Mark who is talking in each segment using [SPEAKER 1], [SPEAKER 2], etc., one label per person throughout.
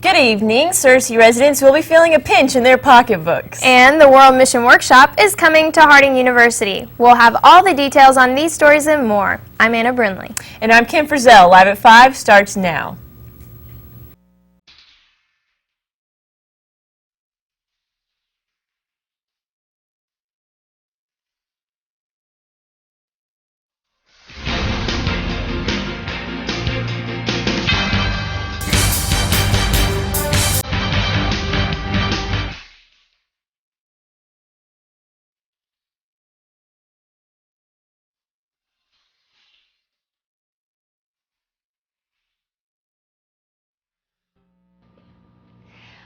[SPEAKER 1] Good evening. Searcy residents will be feeling a pinch in their pocketbooks.
[SPEAKER 2] And the World Mission Workshop is coming to Harding University. We'll have all the details on these stories and more. I'm Anna Brindley.
[SPEAKER 1] And I'm Kim Frizzell. Live at 5 starts now.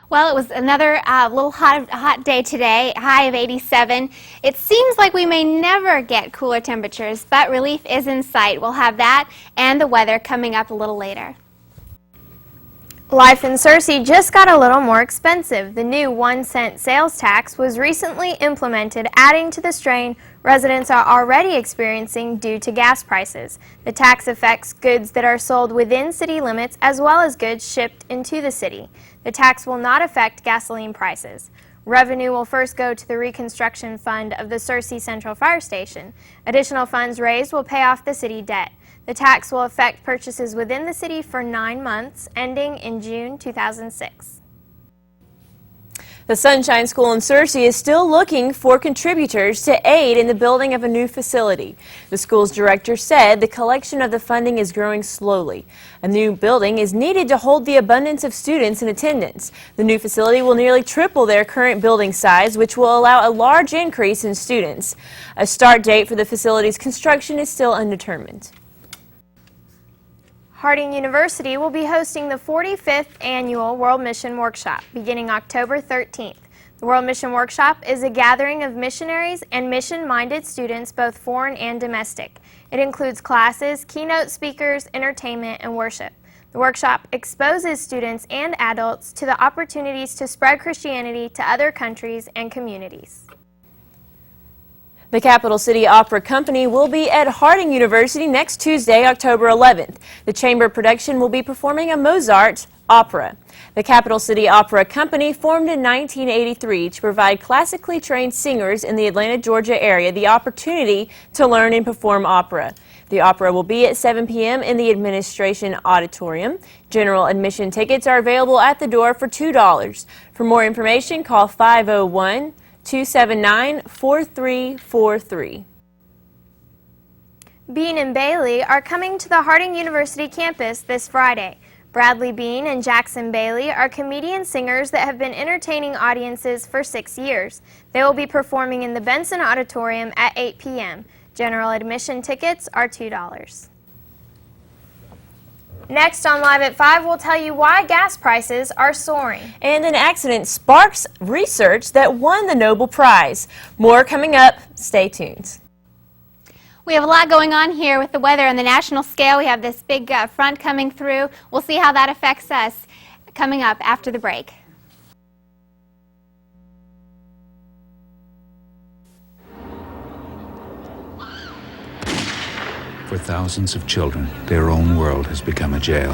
[SPEAKER 3] Well, it was another little hot day today, high of 87. It seems like we may never get cooler temperatures, but relief is in sight. We'll have that and the weather coming up a little later.
[SPEAKER 2] Life in Searcy just got a little more expensive. The new 1-cent sales tax was recently implemented, adding to the strain residents are already experiencing due to gas prices. The tax affects goods that are sold within city limits as well as goods shipped into the city. The tax will not affect gasoline prices. Revenue will first go to the reconstruction fund of the Searcy Central Fire Station. Additional funds raised will pay off the city debt. The tax will affect purchases within the city for 9 months, ending in June 2006.
[SPEAKER 1] The Sunshine School in Searcy is still looking for contributors to aid in the building of a new facility. The school's director said the collection of the funding is growing slowly. A new building is needed to hold the abundance of students in attendance. The new facility will nearly triple their current building size, which will allow a large increase in students. A start date for the facility's construction is still undetermined.
[SPEAKER 2] Harding University will be hosting the 45th Annual World Mission Workshop beginning October 13th. The World Mission Workshop is a gathering of missionaries and mission-minded students, both foreign and domestic. It includes classes, keynote speakers, entertainment, and worship. The workshop exposes students and adults to the opportunities to spread Christianity to other countries and communities.
[SPEAKER 1] The Capital City Opera Company will be at Harding University next Tuesday, October 11th. The chamber production will be performing a Mozart opera. The Capital City Opera Company formed in 1983 to provide classically trained singers in the Atlanta, Georgia area the opportunity to learn and perform opera. The opera will be at 7 p.m. in the Administration Auditorium. General admission tickets are available at the door for $2. For more information, call 501-279-4343.
[SPEAKER 2] Bean and Bailey are coming to the Harding University campus this Friday. Bradley Bean and Jackson Bailey are comedian singers that have been entertaining audiences for 6 years. They will be performing in the Benson Auditorium at 8 p.m. General admission tickets are $2. Next on Live at 5, we'll tell you why gas prices are soaring.
[SPEAKER 1] And an accident sparks research that won the Nobel Prize. More coming up. Stay tuned.
[SPEAKER 3] We have a lot going on here with the weather on the national scale. We have this big front coming through. We'll see how that affects us coming up after the break.
[SPEAKER 4] For thousands of children, their own world has become a jail.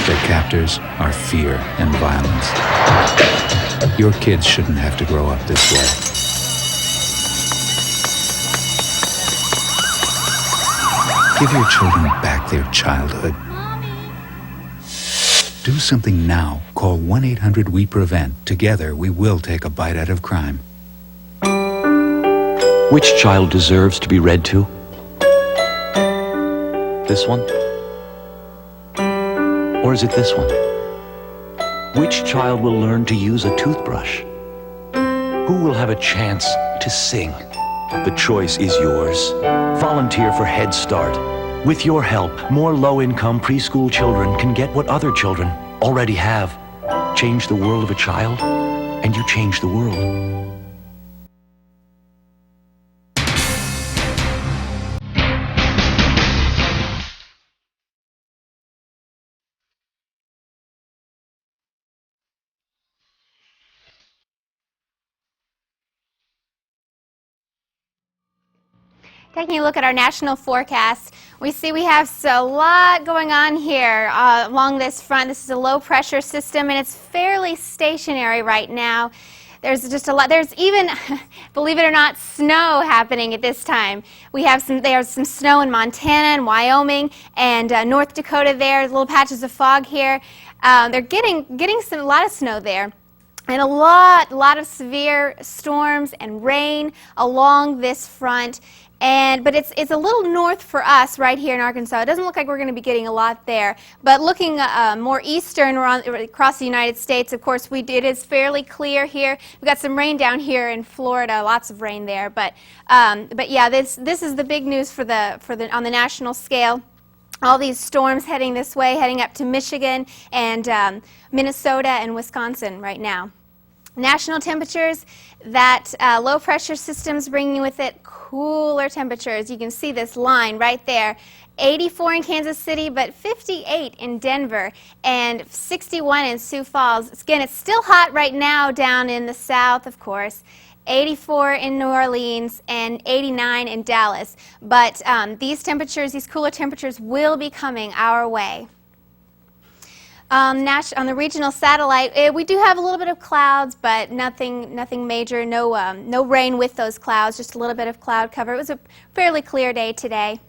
[SPEAKER 4] Their captors are fear and violence. Your kids shouldn't have to grow up this way. Give your children back their childhood. Do something now. Call 1-800-WE-PREVENT. Together, we will take a bite out of crime.
[SPEAKER 5] Which child deserves to be read to? This one? Or is it this one? Which child will learn to use a toothbrush? Who will have a chance to sing? The choice is yours. Volunteer for Head Start. With your help, more low-income preschool children can get what other children already have. Change the world of a child, and you change the world.
[SPEAKER 3] Taking a look at our national forecast, we see we have a lot going on here along this front. This is a low pressure system and it's fairly stationary right now. There's just a lot. There's even, believe it or not, snow happening at this time. There's some snow in Montana and Wyoming and North Dakota there. Little patches of fog here. They're getting a lot of snow there. And a lot of severe storms and rain along this front. But it's a little north for us right here in Arkansas. It doesn't look like we're going to be getting a lot there. But looking more eastern across the United States, of course, it is fairly clear here. We've got some rain down here in Florida, lots of rain there. But yeah, this is the big news on the national scale. All these storms heading this way, heading up to Michigan and Minnesota and Wisconsin right now. National temperatures, that low pressure system's bringing with it cooler temperatures. You can see this line right there. 84 in Kansas City, but 58 in Denver and 61 in Sioux Falls. Again, it's still hot right now down in the south, of course. 84 in New Orleans and 89 in Dallas. But these cooler temperatures will be coming our way. On the regional satellite, we do have a little bit of clouds, but nothing major. No rain with those clouds, just a little bit of cloud cover. It was a fairly clear day today.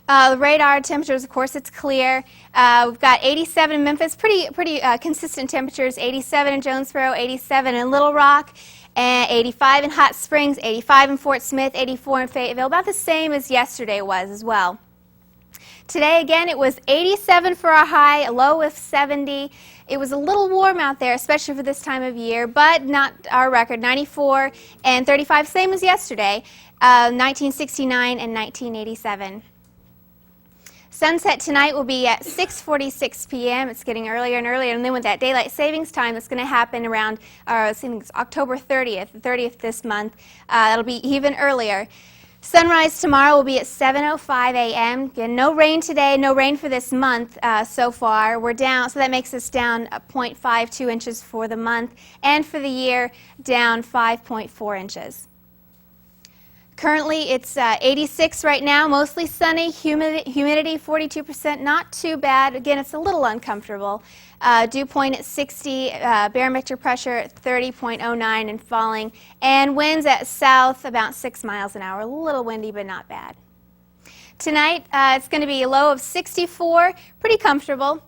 [SPEAKER 3] The radar temperatures, of course, it's clear. We've got 87 in Memphis, pretty consistent temperatures. 87 in Jonesboro, 87 in Little Rock, and 85 in Hot Springs, 85 in Fort Smith, 84 in Fayetteville. About the same as yesterday was as well. Today, again, it was 87 for our high, a low of 70. It was a little warm out there, especially for this time of year, but not our record. 94 and 35, same as yesterday, 1969 and 1987. Sunset tonight will be at 6:46 p.m. It's getting earlier and earlier, and then with that daylight savings time, it's going to happen around I think it's October 30th, the 30th this month. It'll be even earlier. Sunrise tomorrow will be at 7:05 a.m. Again, no rain today, no rain for this month so far. We're down, so that makes us down 0.52 inches for the month, and for the year, down 5.4 inches. Currently, it's 86 right now, mostly sunny, humidity 42%, not too bad. Again, it's a little uncomfortable. Dew point at 60, barometric pressure at 30.09 and falling, and winds at south about 6 miles an hour. A little windy, but not bad. Tonight, it's going to be a low of 64, pretty comfortable.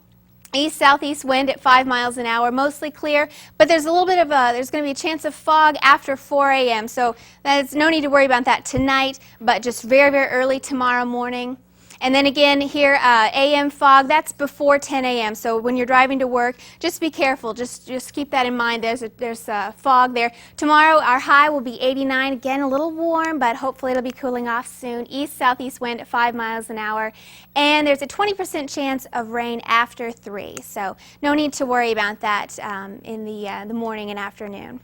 [SPEAKER 3] East-southeast wind at 5 miles an hour, mostly clear, but there's a little bit of there's going to be a chance of fog after 4 a.m., so there's no need to worry about that tonight, but just very, very early tomorrow morning. And then again here, a.m. fog, that's before 10 a.m., so when you're driving to work, just be careful. Just keep that in mind. There's fog there. Tomorrow, our high will be 89. Again, a little warm, but hopefully it'll be cooling off soon. East-southeast wind at 5 miles an hour. And there's a 20% chance of rain after 3, so no need to worry about that in the morning and afternoon.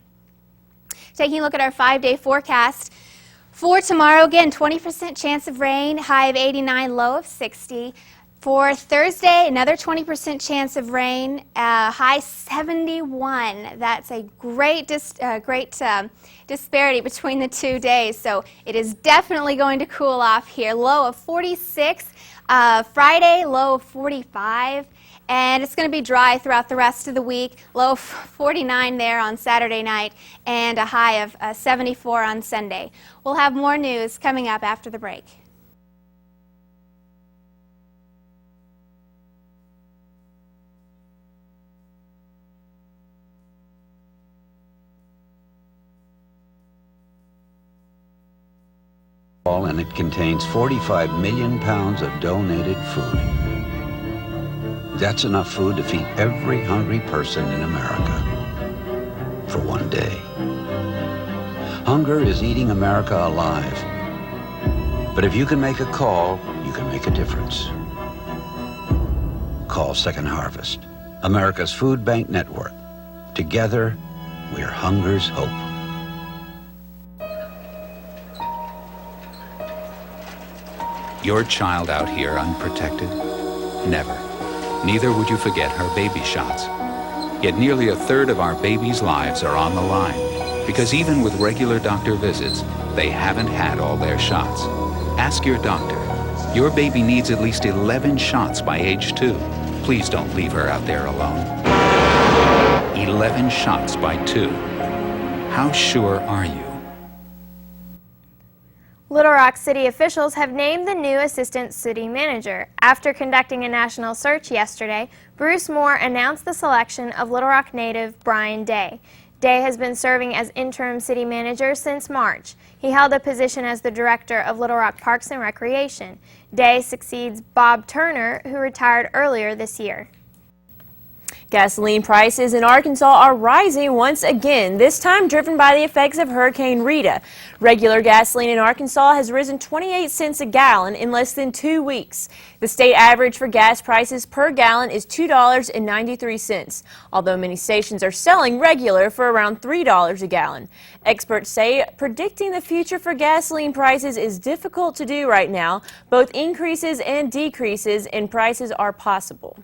[SPEAKER 3] Taking a look at our 5-day forecast. For tomorrow, again, 20% chance of rain, high of 89, low of 60. For Thursday, another 20% chance of rain, high 71. That's a great disparity between the 2 days, so it is definitely going to cool off here. Low of 46, Friday, low of 45. And it's going to be dry throughout the rest of the week. Low of 49 there on Saturday night and a high of 74 on Sunday. We'll have more news coming up after the break.
[SPEAKER 6] And it contains 45 million pounds of donated food. That's enough food to feed every hungry person in America for one day. Hunger is eating America alive. But if you can make a call, you can make a difference. Call Second Harvest, America's food bank network. Together, we're hunger's hope.
[SPEAKER 4] Your child out here unprotected? Never. Neither would you forget her baby shots. Yet nearly a third of our babies' lives are on the line, because even with regular doctor visits, they haven't had all their shots. Ask your doctor. Your baby needs at least 11 shots by age 2. Please don't leave her out there alone. 11 shots by 2. How sure are you?
[SPEAKER 2] Little Rock City officials have named the new assistant city manager. After conducting a national search yesterday, Bruce Moore announced the selection of Little Rock native Brian Day. Day has been serving as interim city manager since March. He held a position as the director of Little Rock Parks and Recreation. Day succeeds Bob Turner, who retired earlier this year.
[SPEAKER 1] Gasoline prices in Arkansas are rising once again, this time driven by the effects of Hurricane Rita. Regular gasoline in Arkansas has risen 28 cents a gallon in less than 2 weeks. The state average for gas prices per gallon is $2.93, although many stations are selling regular for around $3 a gallon. Experts say predicting the future for gasoline prices is difficult to do right now. Both increases and decreases in prices are possible.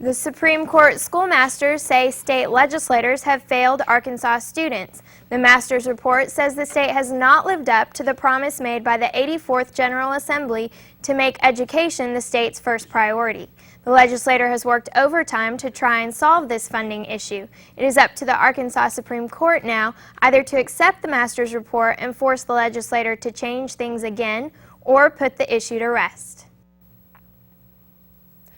[SPEAKER 2] The Supreme Court schoolmasters say state legislators have failed Arkansas students. The master's report says the state has not lived up to the promise made by the 84th General Assembly to make education the state's first priority. The legislator has worked overtime to try and solve this funding issue. It is up to the Arkansas Supreme Court now either to accept the master's report and force the legislator to change things again or put the issue to rest.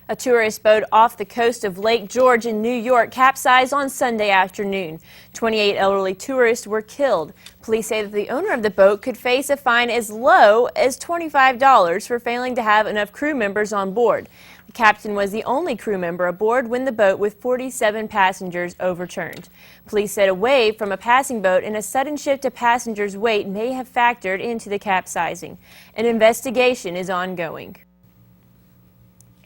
[SPEAKER 1] A tourist boat off the coast of Lake George in New York capsized on Sunday afternoon. 28 elderly tourists were killed. Police say that the owner of the boat could face a fine as low as $25 for failing to have enough crew members on board. The captain was the only crew member aboard when the boat with 47 passengers overturned. Police said a wave from a passing boat and a sudden shift of passengers' weight may have factored into the capsizing. An investigation is ongoing.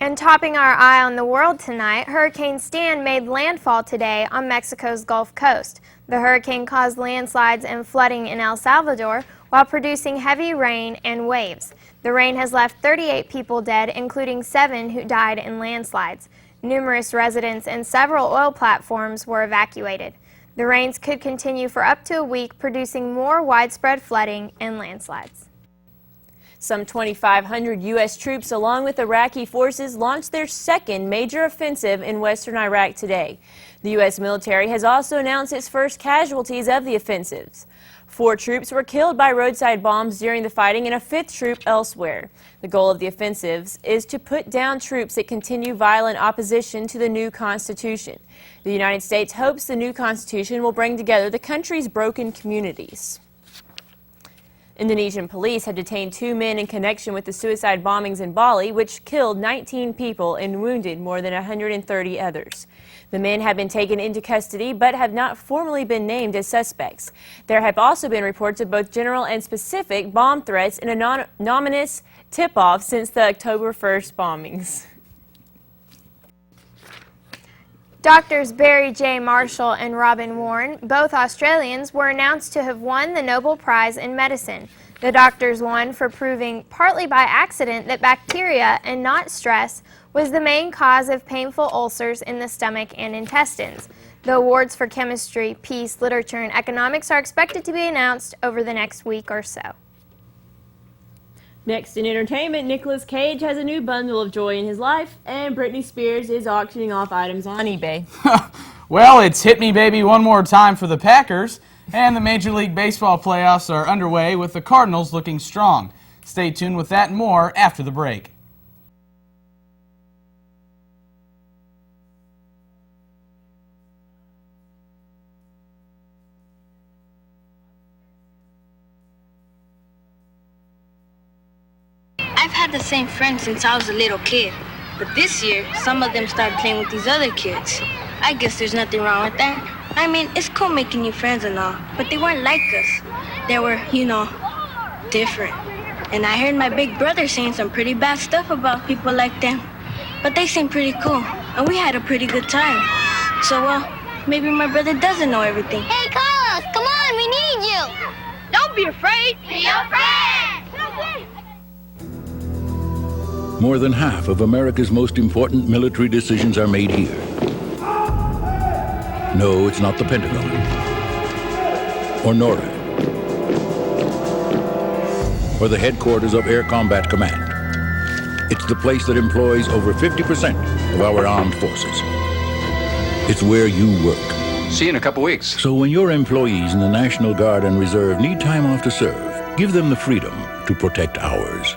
[SPEAKER 2] And topping our eye on the world tonight, Hurricane Stan made landfall today on Mexico's Gulf Coast. The hurricane caused landslides and flooding in El Salvador while producing heavy rain and waves. The rain has left 38 people dead, including 7 who died in landslides. Numerous residents and several oil platforms were evacuated. The rains could continue for up to a week, producing more widespread flooding and landslides.
[SPEAKER 1] Some 2,500 U.S. troops, along with Iraqi forces, launched their second major offensive in western Iraq today. The U.S. military has also announced its first casualties of the offensives. 4 troops were killed by roadside bombs during the fighting and a 5th troop elsewhere. The goal of the offensives is to put down troops that continue violent opposition to the new constitution. The United States hopes the new constitution will bring together the country's broken communities. Indonesian police have detained 2 men in connection with the suicide bombings in Bali, which killed 19 people and wounded more than 130 others. The men have been taken into custody but have not formally been named as suspects. There have also been reports of both general and specific bomb threats and anonymous tip-offs since the October 1st bombings.
[SPEAKER 2] Doctors Barry J. Marshall and Robin Warren, both Australians, were announced to have won the Nobel Prize in Medicine. The doctors won for proving, partly by accident, that bacteria and not stress was the main cause of painful ulcers in the stomach and intestines. The awards for chemistry, peace, literature, and economics are expected to be announced over the next week or so.
[SPEAKER 1] Next in entertainment, Nicolas Cage has a new bundle of joy in his life, and Britney Spears is auctioning off items on eBay.
[SPEAKER 7] Well, it's hit me baby one more time for the Packers, and the Major League Baseball playoffs are underway with the Cardinals looking strong. Stay tuned with that and more after the break.
[SPEAKER 8] I've had the same friends since I was a little kid, but this year, some of them started playing with these other kids. I guess there's nothing wrong with that. I mean, it's cool making new friends and all, but they weren't like us. They were, different. And I heard my big brother saying some pretty bad stuff about people like them. But they seemed pretty cool, and we had a pretty good time. So, maybe my brother doesn't know everything.
[SPEAKER 9] Hey, Carlos, come on, we need you. Don't be afraid. Be your friend.
[SPEAKER 10] More than half of America's most important military decisions are made here. No, it's not the Pentagon or NORAD. or the headquarters of Air Combat Command. It's the place that employs over 50% of our armed forces. It's where you work.
[SPEAKER 4] See you in a couple weeks.
[SPEAKER 10] So when your employees in the National Guard and Reserve need time off to serve, give them the freedom to protect ours.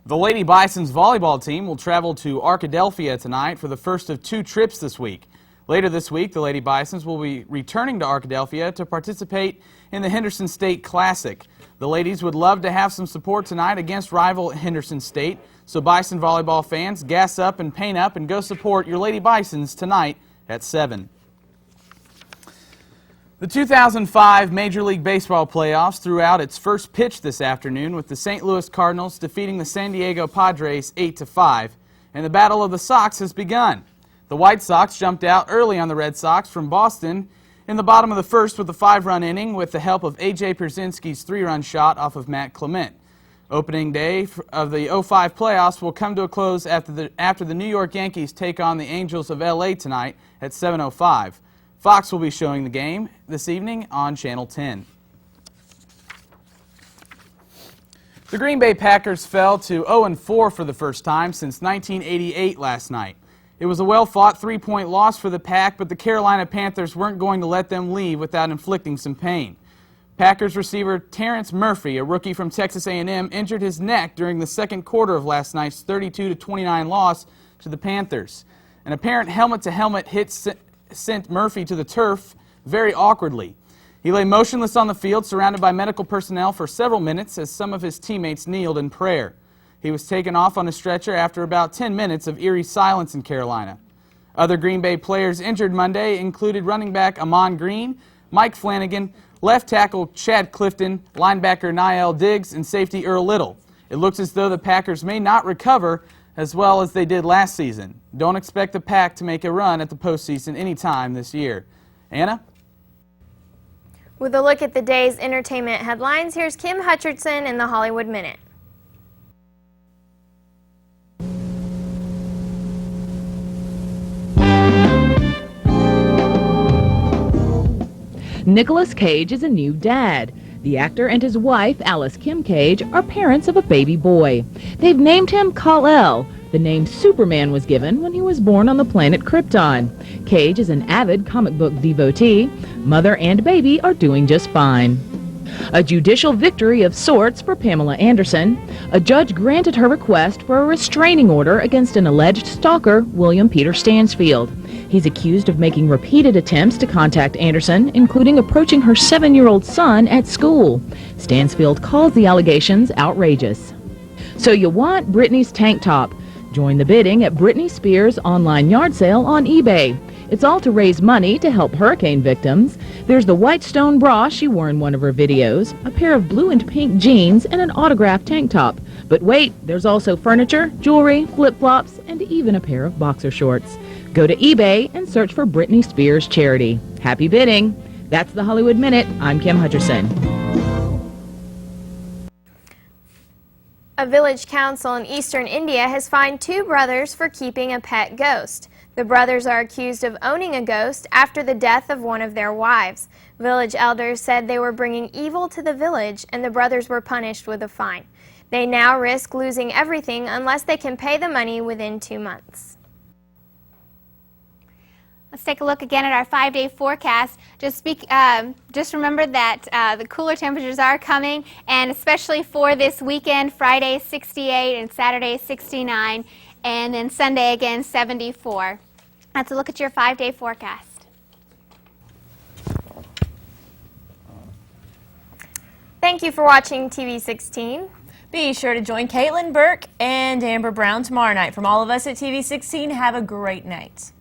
[SPEAKER 7] The Lady Bison's volleyball team will travel to Arkadelphia tonight for the first of 2 trips this week. Later this week, the Lady Bisons will be returning to Arkadelphia to participate in the Henderson State Classic. The ladies would love to have some support tonight against rival Henderson State, so Bison volleyball fans, gas up and paint up and go support your Lady Bisons tonight at 7. The 2005 Major League Baseball playoffs threw out its first pitch this afternoon with the St. Louis Cardinals defeating the San Diego Padres 8-5, and the Battle of the Sox has begun. The White Sox jumped out early on the Red Sox from Boston in the bottom of the first with a 5-run inning with the help of A.J. Pierzynski's 3-run shot off of Matt Clement. Opening day of the 05 playoffs will come to a close after the New York Yankees take on the Angels of L.A. tonight at 7:05. Fox will be showing the game this evening on Channel 10. The Green Bay Packers fell to 0-4 for the first time since 1988 last night. It was a well-fought 3-point loss for the Pack, but the Carolina Panthers weren't going to let them leave without inflicting some pain. Packers receiver Terrence Murphy, a rookie from Texas A&M, injured his neck during the second quarter of last night's 32-29 loss to the Panthers. An apparent helmet-to-helmet hit sent Murphy to the turf very awkwardly. He lay motionless on the field, surrounded by medical personnel for several minutes as some of his teammates kneeled in prayer. He was taken off on a stretcher after about 10 minutes of eerie silence in Carolina. Other Green Bay players injured Monday included running back Amon Green, Mike Flanagan, left tackle Chad Clifton, linebacker Niall Diggs, and safety Earl Little. It looks as though the Packers may not recover as well as they did last season. Don't expect the Pack to make a run at the postseason anytime this year. Anna?
[SPEAKER 2] With a look at the day's entertainment headlines, here's Kim Hutcherson in the Hollywood Minute.
[SPEAKER 11] Nicolas Cage is a new dad. The actor and his wife, Alice Kim Cage, are parents of a baby boy. They've named him Kal-El. The name Superman was given when he was born on the planet Krypton. Cage is an avid comic book devotee. Mother and baby are doing just fine. A judicial victory of sorts for Pamela Anderson. A judge granted her request for a restraining order against an alleged stalker, William Peter Stansfield. He's accused of making repeated attempts to contact Anderson, including approaching her 7-year-old son at school. Stansfield calls the allegations outrageous. So you want Britney's tank top? Join the bidding at Britney Spears' online yard sale on eBay. It's all to raise money to help hurricane victims. There's the white stone bra she wore in one of her videos, a pair of blue and pink jeans, and an autographed tank top. But wait, there's also furniture, jewelry, flip-flops, and even a pair of boxer shorts. Go to eBay and search for Britney Spears charity. Happy bidding. That's the Hollywood Minute. I'm Kim Hutcherson.
[SPEAKER 2] A village council in eastern India has fined 2 brothers for keeping a pet ghost. The brothers are accused of owning a ghost after the death of one of their wives. Village elders said they were bringing evil to the village, and the brothers were punished with a fine. They now risk losing everything unless they can pay the money within 2 months.
[SPEAKER 3] Let's take a look again at our 5-day forecast. Just remember that the cooler temperatures are coming, and especially for this weekend, Friday 68 and Saturday 69, and then Sunday again 74. Let's look at your 5-day forecast.
[SPEAKER 2] Thank you for watching TV 16.
[SPEAKER 1] Be sure to join Caitlin Burke and Amber Brown tomorrow night. From all of us at TV 16, have a great night.